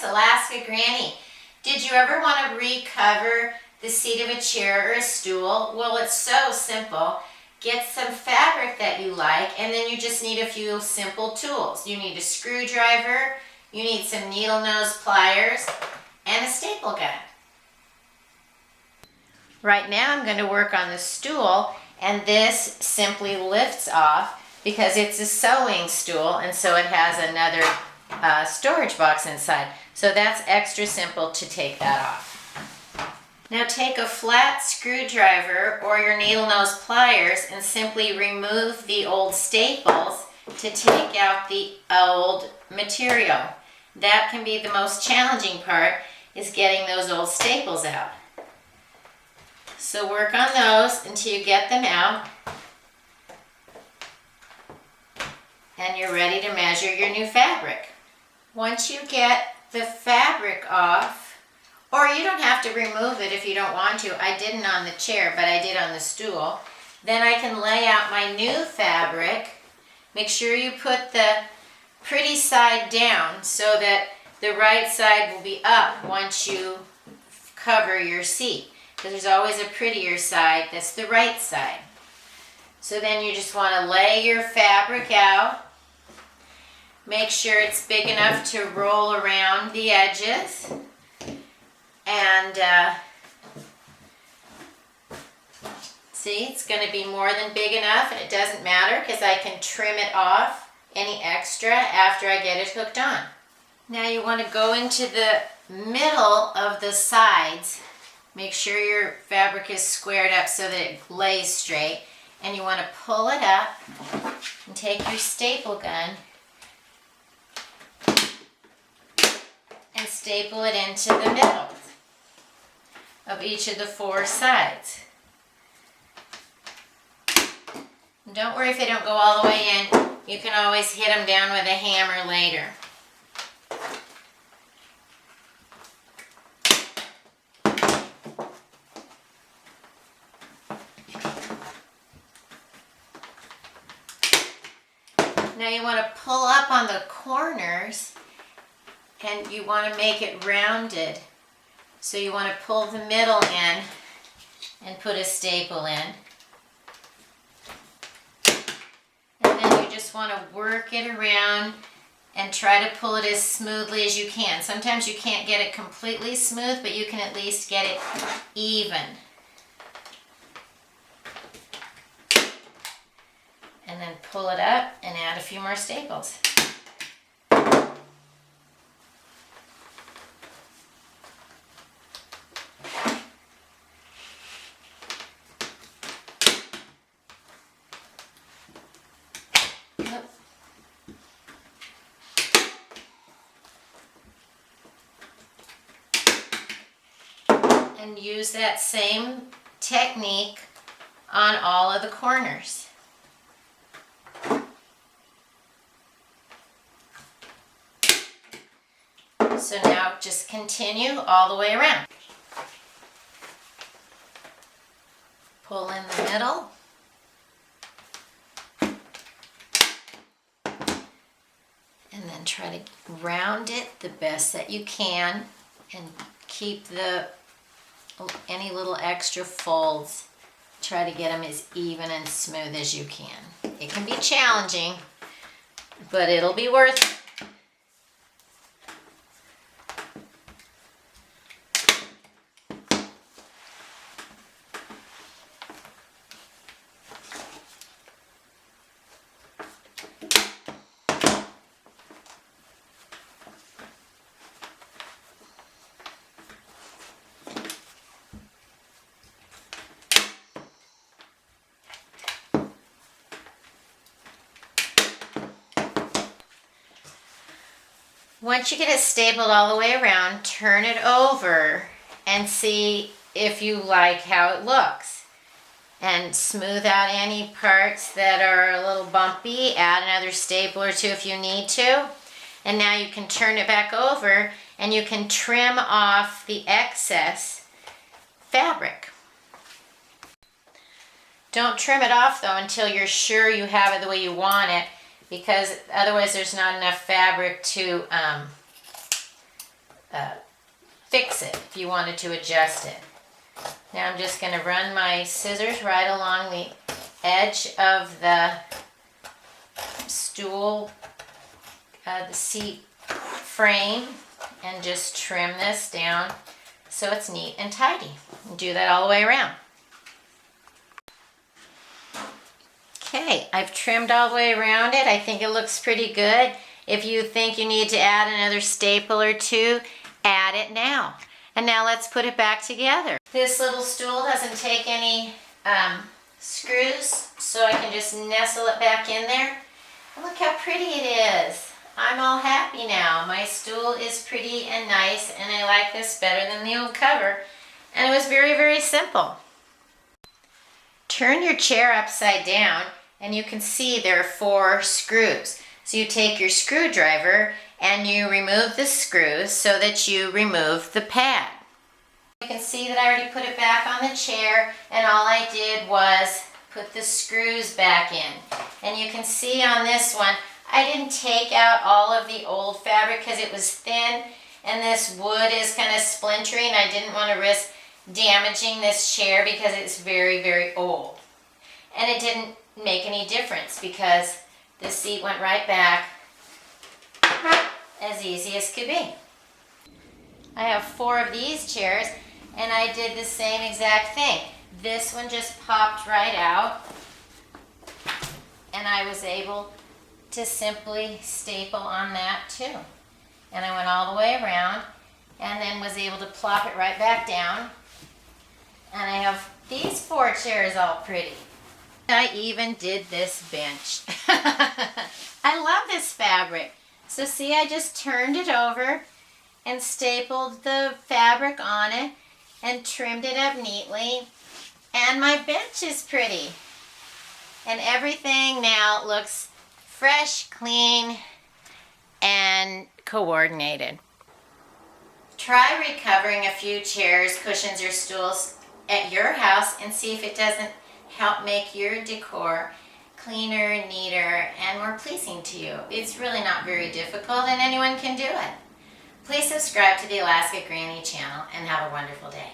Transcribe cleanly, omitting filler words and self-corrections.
Alaska Granny. Did you ever want to recover the seat of a chair or a stool? Well, it's so simple. Get some fabric that you like, and then you just need a few simple tools. You need a screwdriver, you need some needle nose pliers, and a staple gun. Right now I'm going to work on the stool, and this simply lifts off because it's a sewing stool, and so it has another storage box inside. So that's extra simple to take that off. Now take a flat screwdriver or your needle nose pliers and simply remove the old staples to take out the old material. That can be the most challenging part, is getting those old staples out. So work on those until you get them out. And you're ready to measure your new fabric. Once you get the fabric off, or you don't have to remove it if you don't want to. I didn't on the chair, but I did on the stool. Then I can lay out my new fabric. Make sure you put the pretty side down so that the right side will be up once you cover your seat. Because there's always a prettier side that's the right side. So then you just want to lay your fabric out. Make sure it's big enough to roll around the edges. And see, it's going to be more than big enough, and it doesn't matter because I can trim it off, any extra, after I get it hooked on. Now you want to go into the middle of the sides. Make sure your fabric is squared up so that it lays straight. And you want to pull it up and take your staple gun and staple it into the middle of each of the four sides. And don't worry if they don't go all the way in. You can always hit them down with a hammer later. Now you want to pull up on the corners, and you want to make it rounded. So you want to pull the middle in and put a staple in. And then you just want to work it around and try to pull it as smoothly as you can. Sometimes you can't get it completely smooth, but you can at least get it even. And then pull it up and add a few more staples. And use that same technique on all of the corners. So now just continue all the way around. Pull in the middle. And then try to round it the best that you can and keep any little extra folds. Try to get them as even and smooth as you can. It can be challenging, but it'll be worth it. Once you get it stapled all the way around, turn it over and see if you like how it looks. And smooth out any parts that are a little bumpy. Add another staple or two if you need to. And now you can turn it back over and you can trim off the excess fabric. Don't trim it off though until you're sure you have it the way you want it, because otherwise there's not enough fabric to fix it if you wanted to adjust it. Now I'm just going to run my scissors right along the edge of the stool, the seat frame, and just trim this down so it's neat and tidy. And do that all the way around. Okay, I've trimmed all the way around it. I think it looks pretty good. If you think you need to add another staple or two, add it now. And now let's put it back together. This little stool doesn't take any screws, so I can just nestle it back in there. And look how pretty it is. I'm all happy now. My stool is pretty and nice, and I like this better than the old cover. And it was very, very simple. Turn your chair upside down, and you can see there are 4 screws. So you take your screwdriver and you remove the screws so that you remove the pad. You can see that I already put it back on the chair, and all I did was put the screws back in. And you can see on this one, I didn't take out all of the old fabric because it was thin, and this wood is kind of splintering. I didn't want to risk damaging this chair because it's very, very old. And it didn't make any difference because the seat went right back as easy as could be. I have 4 of these chairs, and I did the same exact thing. This one just popped right out, and I was able to simply staple on that too. And I went all the way around and then was able to plop it right back down. And I have these 4 chairs all pretty. I even did this bench. I love this fabric. So see, I just turned it over and stapled the fabric on it and trimmed it up neatly. And my bench is pretty. And everything now looks fresh, clean, and coordinated. Try recovering a few chairs, cushions, or stools at your house and see if it doesn't help make your decor cleaner, neater, and more pleasing to you. It's really not very difficult, and anyone can do it. Please subscribe to the Alaska Granny channel and have a wonderful day.